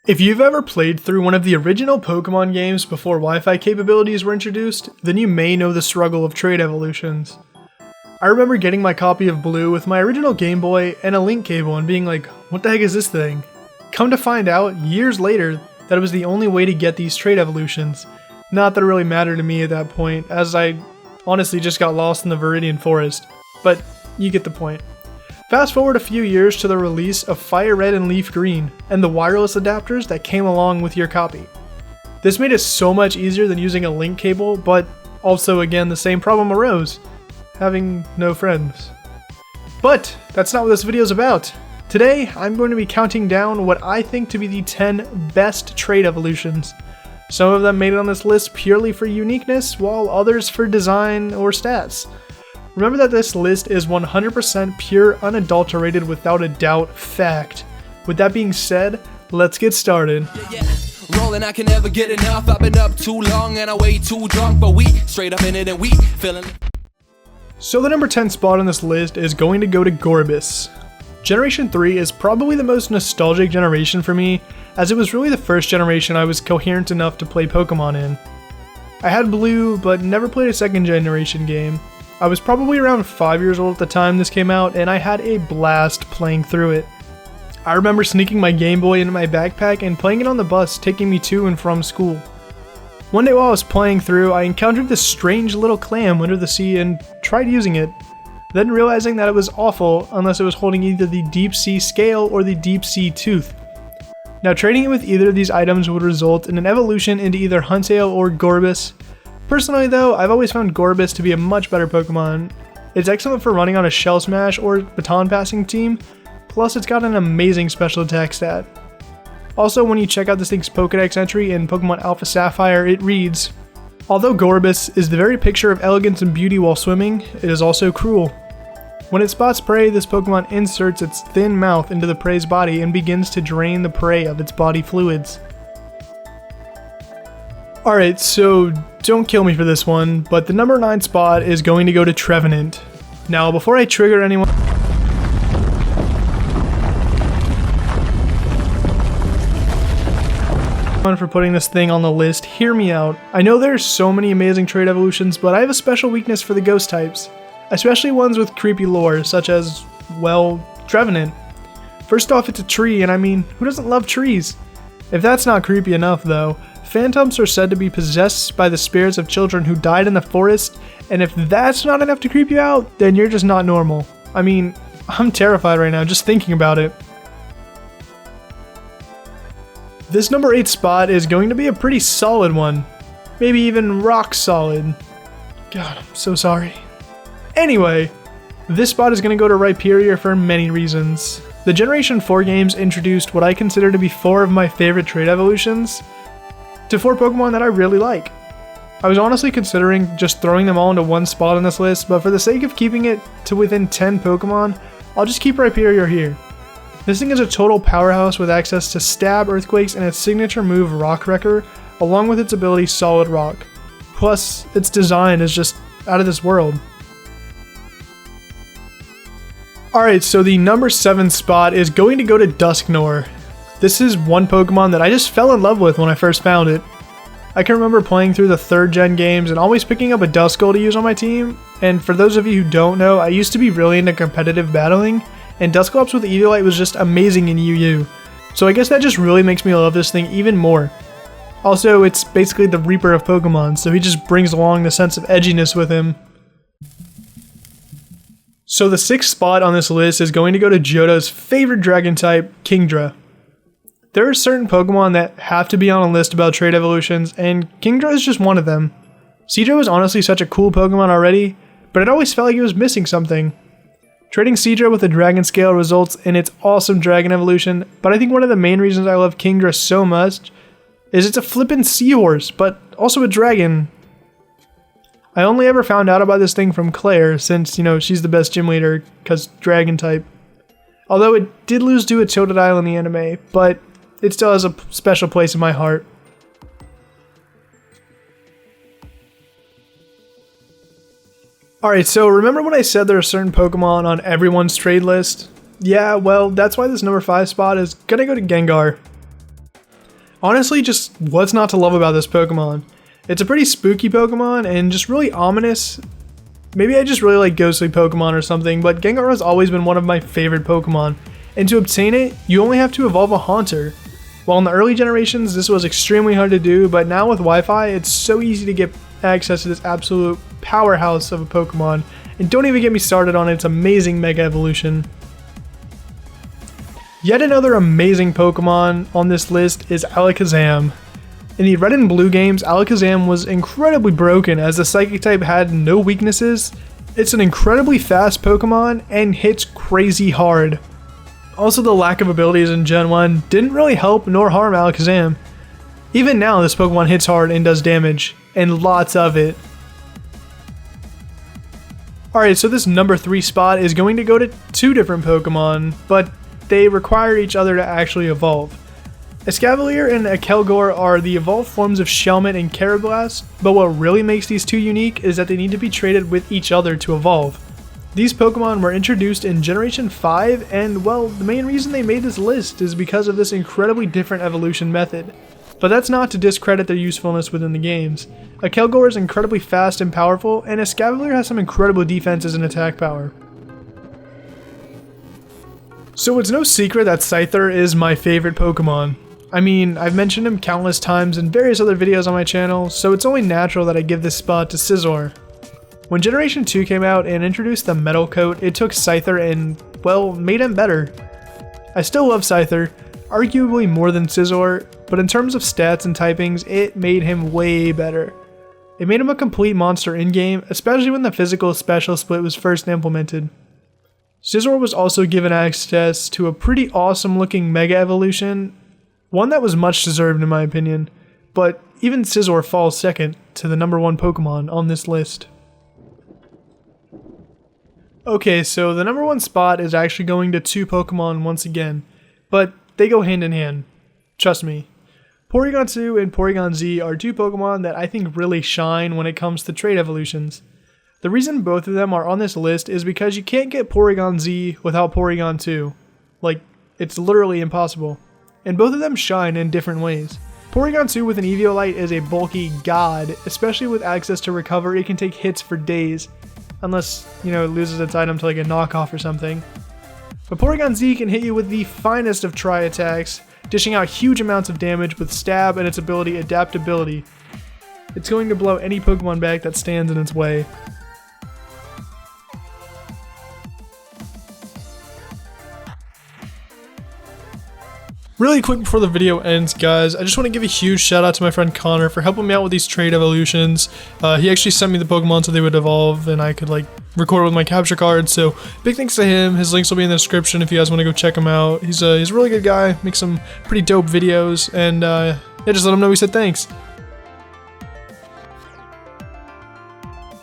If you've ever played through one of the original Pokemon games before Wi-Fi capabilities were introduced, then you may know the struggle of trait evolutions. I remember getting my copy of Blue with my original Game Boy and a link cable and being like, what the heck is this thing? Come to find out, years later, that it was the only way to get these trait evolutions. Not that it really mattered to me at that point, as I honestly just got lost in the Viridian Forest. But you get the point. Fast forward a few years to the release of Fire Red and Leaf Green, and the wireless adapters that came along with your copy. This made it so much easier than using a link cable, but also again the same problem arose, having no friends. But that's not what this video is about. Today I'm going to be counting down what I think to be the 10 best trait evolutions. Some of them made it on this list purely for uniqueness, while others for design or stats. Remember that this list is 100% pure, unadulterated, without a doubt fact. With that being said, let's get started. Rolling, I can never get enough. I've been up too long and I way too drunk, but we straight up in it and we feeling. So the number 10 spot on this list is going to go to Gorbis. Generation 3 is probably the most nostalgic generation for me, as it was really the first generation I was coherent enough to play Pokemon in. I had Blue, but never played a second generation game. I was probably around 5 years old at the time this came out, and I had a blast playing through it. I remember sneaking my Game Boy into my backpack and playing it on the bus taking me to and from school. One day while I was playing through, I encountered this strange little clam under the sea and tried using it, then realizing that it was awful unless it was holding either the deep sea scale or the deep sea tooth. Now trading it with either of these items would result in an evolution into either Huntail or Gorbis. Personally though, I've always found Gorbis to be a much better Pokemon. It's excellent for running on a Shell Smash or baton passing team, plus it's got an amazing special attack stat. Also, when you check out this thing's Pokédex entry in Pokemon Alpha Sapphire, it reads, "Although Gorbis is the very picture of elegance and beauty while swimming, it is also cruel. When it spots prey, this Pokemon inserts its thin mouth into the prey's body and begins to drain the prey of its body fluids." Alright, so don't kill me for this one, but the number 9 spot is going to go to Trevenant. Now, before I trigger anyone for putting this thing on the list, hear me out. I know there's so many amazing trait evolutions, but I have a special weakness for the ghost types, especially ones with creepy lore, such as, well, Trevenant. First off, it's a tree, and I mean, who doesn't love trees? If that's not creepy enough, though, phantoms are said to be possessed by the spirits of children who died in the forest, and if that's not enough to creep you out, then you're just not normal. I mean, I'm terrified right now just thinking about it. This number 8 spot is going to be a pretty solid one. Maybe even rock solid. God, I'm so sorry. Anyway, this spot is going to go to Rhyperior for many reasons. The Generation 4 games introduced what I consider to be 4 of my favorite trait evolutions to 4 Pokemon that I really like. I was honestly considering just throwing them all into one spot on this list, but for the sake of keeping it to within 10 Pokemon, I'll just keep Rhyperior here. This thing is a total powerhouse with access to Stab, Earthquakes, and its signature move Rock Wrecker, along with its ability Solid Rock. Plus, its design is just out of this world. Alright, so the number 7 spot is going to go to Dusknoir. This is one Pokemon that I just fell in love with when I first found it. I can remember playing through the 3rd gen games and always picking up a Duskull to use on my team, and for those of you who don't know, I used to be really into competitive battling, and Dusclops with Eviolite was just amazing in UU. So I guess that just really makes me love this thing even more. Also, it's basically the Reaper of Pokemon, so he just brings along the sense of edginess with him. So the 6th spot on this list is going to go to Johto's favorite dragon type, Kingdra. There are certain Pokemon that have to be on a list about trait evolutions, and Kingdra is just one of them. Seadra was honestly such a cool Pokemon already, but it always felt like it was missing something. Trading Seadra with a Dragon Scale results in its awesome Dragon evolution, but I think one of the main reasons I love Kingdra so much is it's a flippin' seahorse, but also a dragon. I only ever found out about this thing from Claire, since, you know, she's the best gym leader, cause Dragon type. Although it did lose to a Totodile in the anime, but it still has a special place in my heart. Alright, so remember when I said there are certain Pokemon on everyone's trade list? Yeah, well, that's why this number 5 spot is gonna go to Gengar. Honestly, just what's not to love about this Pokemon? It's a pretty spooky Pokemon and just really ominous. Maybe I just really like ghostly Pokemon or something, but Gengar has always been one of my favorite Pokemon. And to obtain it, you only have to evolve a Haunter. While in the early generations, this was extremely hard to do, but now with Wi-Fi, it's so easy to get access to this absolute powerhouse of a Pokemon. And don't even get me started on its amazing Mega Evolution. Yet another amazing Pokemon on this list is Alakazam. In the Red and Blue games, Alakazam was incredibly broken as the Psychic type had no weaknesses. It's an incredibly fast Pokemon and hits crazy hard. Also, the lack of abilities in Gen 1 didn't really help nor harm Alakazam. Even now, this Pokemon hits hard and does damage, and lots of it. Alright, so this number 3 spot is going to go to 2 different Pokemon, but they require each other to actually evolve. Escavalier and Akelgor are the evolved forms of Shelmet and Karrablast, but what really makes these two unique is that they need to be traded with each other to evolve. These Pokemon were introduced in Generation 5, and well, the main reason they made this list is because of this incredibly different evolution method. But that's not to discredit their usefulness within the games. Akelgor is incredibly fast and powerful, and Escavalier has some incredible defenses and attack power. So it's no secret that Scyther is my favorite Pokemon. I mean, I've mentioned him countless times in various other videos on my channel, so it's only natural that I give this spot to Scizor. When Generation 2 came out and introduced the Metal Coat, it took Scyther and, well, made him better. I still love Scyther, arguably more than Scizor, but in terms of stats and typings, it made him way better. It made him a complete monster in-game, especially when the physical special split was first implemented. Scizor was also given access to a pretty awesome looking Mega Evolution, one that was much deserved in my opinion, but even Scizor falls second to the number 1 Pokemon on this list. Okay, so the number 1 spot is actually going to 2 Pokemon once again, but they go hand in hand. Trust me. Porygon 2 and Porygon Z are 2 Pokemon that I think really shine when it comes to trait evolutions. The reason both of them are on this list is because you can't get Porygon Z without Porygon 2. Like, it's literally impossible. And both of them shine in different ways. Porygon 2 with an Eviolite is a bulky god, especially with access to recover. It can take hits for days, unless, you know, it loses its item to like a knockoff or something. But Porygon Z can hit you with the finest of tri-attacks, dishing out huge amounts of damage with Stab and its ability Adaptability. It's going to blow any Pokemon back that stands in its way. Really quick before the video ends, guys, I just want to give a huge shout out to my friend Connor for helping me out with these trade evolutions. He actually sent me the Pokemon so they would evolve and I could like record with my capture card, so big thanks to him. His links will be in the description if you guys want to go check him out. He's a really good guy, makes some pretty dope videos, and yeah, just let him know we said thanks.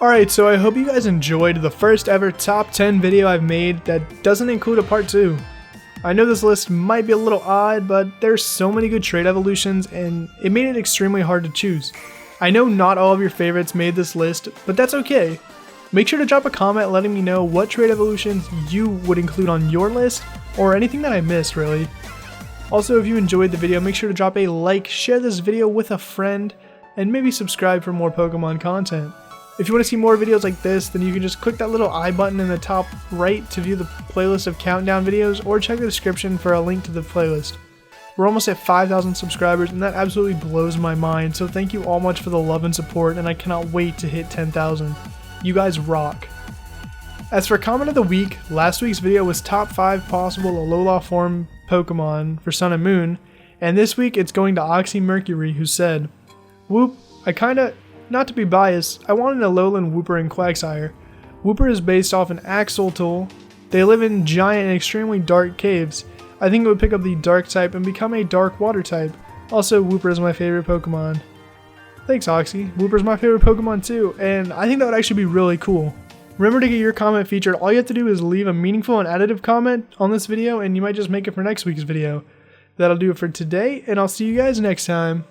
Alright, so I hope you guys enjoyed the first ever top 10 video I've made that doesn't include a part 2. I know this list might be a little odd, but there's so many good trait evolutions and it made it extremely hard to choose. I know not all of your favorites made this list, but that's okay. Make sure to drop a comment letting me know what trait evolutions you would include on your list, or anything that I missed really. Also, if you enjoyed the video, make sure to drop a like, share this video with a friend, and maybe subscribe for more Pokemon content. If you want to see more videos like this, then you can just click that little I button in the top right to view the playlist of countdown videos, or check the description for a link to the playlist. We're almost at 5,000 subscribers, and that absolutely blows my mind, so thank you all much for the love and support, and I cannot wait to hit 10,000. You guys rock. As for comment of the week, last week's video was top 5 possible Alola form Pokemon for Sun and Moon, and this week it's going to Oxy Mercury, who said, "Whoop, not to be biased, I wanted Alolan Wooper and Quagsire. Wooper is based off an Axolotl. They live in giant and extremely dark caves. I think it would pick up the dark type and become a dark water type. Also, Wooper is my favorite Pokemon." Thanks, Oxy. Wooper's my favorite Pokemon too, and I think that would actually be really cool. Remember to get your comment featured. All you have to do is leave a meaningful and additive comment on this video, and you might just make it for next week's video. That'll do it for today, and I'll see you guys next time.